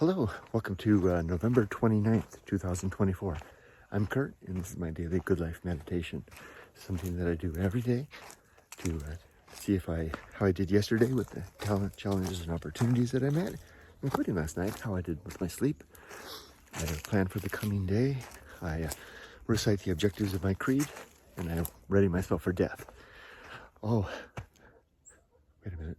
Hello, welcome to November 29th, 2024. I'm Kurt, and this is my daily good life meditation. Something that I do every day to see how I did yesterday with the challenges and opportunities that I met, including last night, how I did with my sleep. I plan for the coming day. I recite the objectives of my creed, and I ready myself for death. Oh, wait a minute.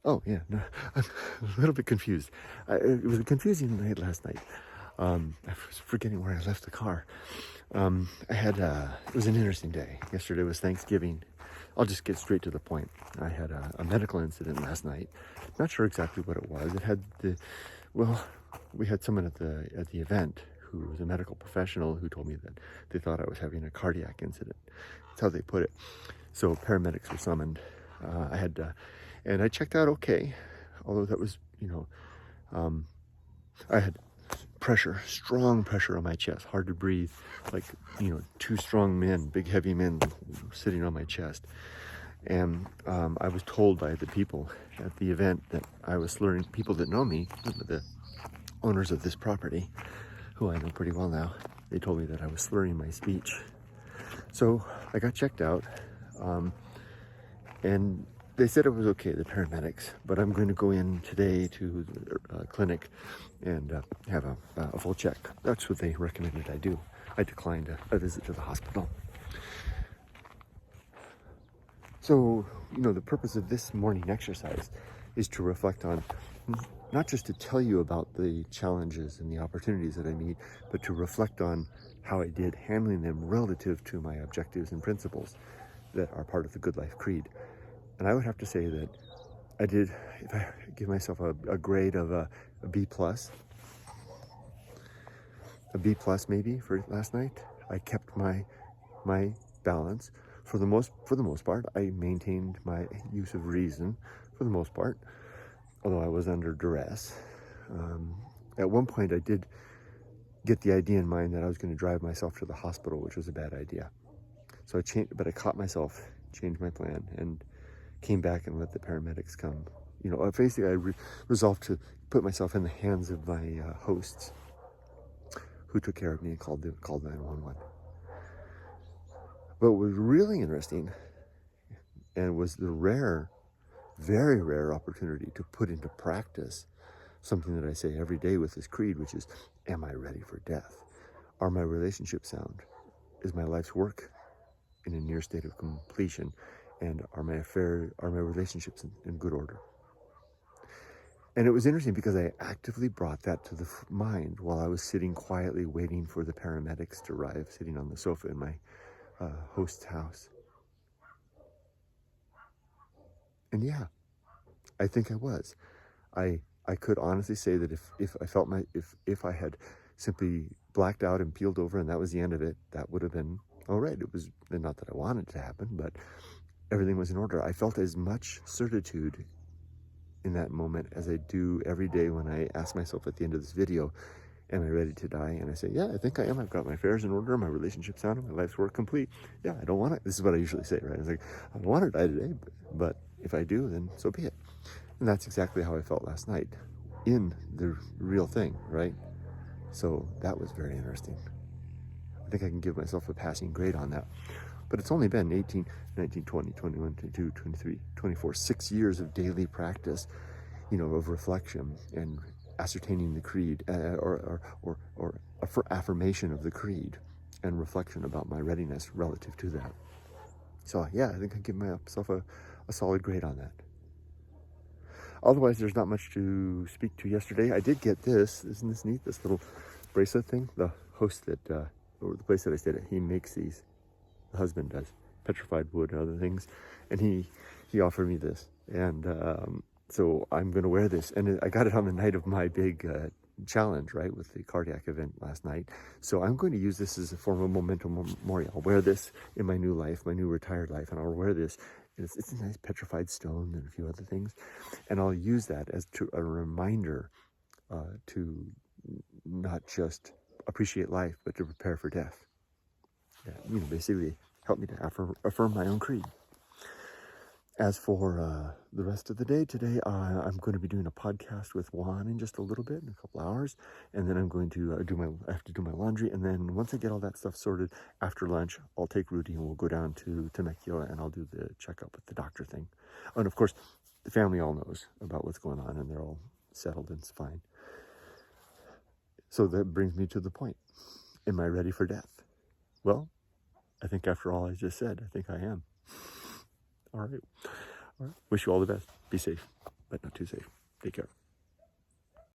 Oh, yeah, no, I'm a little bit confused. It was a confusing night last night. I was forgetting where I left the car. It was an interesting day. Yesterday was Thanksgiving. I'll just get straight to the point. I had a medical incident last night. Not sure exactly what it was. We had someone at the event who was a medical professional who told me that they thought I was having a cardiac incident. That's how they put it. So paramedics were summoned. And I checked out okay, although that was, I had strong pressure on my chest, hard to breathe, like, two strong men, big heavy men sitting on my chest. And I was told by the people at the event that I was slurring. People that know me, the owners of this property, who I know pretty well now, they told me that I was slurring my speech. So I got checked out, and they said it was okay, the paramedics, but I'm going to go in today to the clinic and have a full check. That's what they recommended I do. I declined a visit to the hospital. So, the purpose of this morning exercise is to reflect on, not just to tell you about the challenges and the opportunities that I meet, but to reflect on how I did handling them relative to my objectives and principles that are part of the Good Life Creed. And I would have to say that I did, if I give myself a grade of a B plus maybe for last night. I kept my balance for the most part. I maintained my use of reason for the most part, although I was under duress. At one point I did get the idea in mind that I was going to drive myself to the hospital, which was a bad idea. So I caught myself, changed my plan, and came back and let the paramedics come. Basically I resolved to put myself in the hands of my hosts, who took care of me and called 911. But what was really interesting, and was the very rare opportunity to put into practice something that I say every day with this creed, which is, am I ready for death? Are my relationships sound? Is my life's work in a near state of completion? And are my relationships in good order? And it was interesting because I actively brought that to the mind while I was sitting quietly waiting for the paramedics to arrive, sitting on the sofa in my host's house. And yeah, I think I was. I could honestly say that if I had simply blacked out and peeled over and that was the end of it, that would have been all right. It was not that I wanted it to happen, but everything was in order. I felt as much certitude in that moment as I do every day when I ask myself at the end of this video, am I ready to die? And I say, yeah, I think I am. I've got my affairs in order, my relationship's sound, my life's work complete. Yeah, I don't want it. This is what I usually say, right? It's like, I don't want to die today, but if I do, then so be it. And that's exactly how I felt last night in the real thing, right? So that was very interesting. I think I can give myself a passing grade on that. But it's only been 18, 19, 20, 21, 22, 23, 24, 6 years of daily practice, of reflection and ascertaining the creed, or affirmation of the creed, and reflection about my readiness relative to that. So yeah, I think I give myself a solid grade on that. Otherwise, there's not much to speak to yesterday. I did get this. Isn't this neat? This little bracelet thing. The host or the place that I stayed at, he makes these. The husband does, petrified wood and other things, and he offered me this, and so I'm going to wear this, and I got it on the night of my big challenge, right, with the cardiac event last night. So I'm going to use this as a form of memento mori. I'll wear this in my new life, my new retired life, and I'll wear this. It's a nice petrified stone and a few other things, and I'll use that as a reminder to not just appreciate life, but to prepare for death. Basically help me to affirm my own creed. As for the rest of the day today, I'm going to be doing a podcast with Juan in just a little bit, in a couple hours, and then I'm going to I have to do my laundry, and then once I get all that stuff sorted, after lunch, I'll take Rudy and we'll go down to Temecula and I'll do the checkup with the doctor thing. And of course, the family all knows about what's going on and they're all settled and it's fine. So that brings me to the point. Am I ready for death? Well, I think after all I just said, I think I am. All right. Wish you all the best. Be safe, but not too safe. Take care.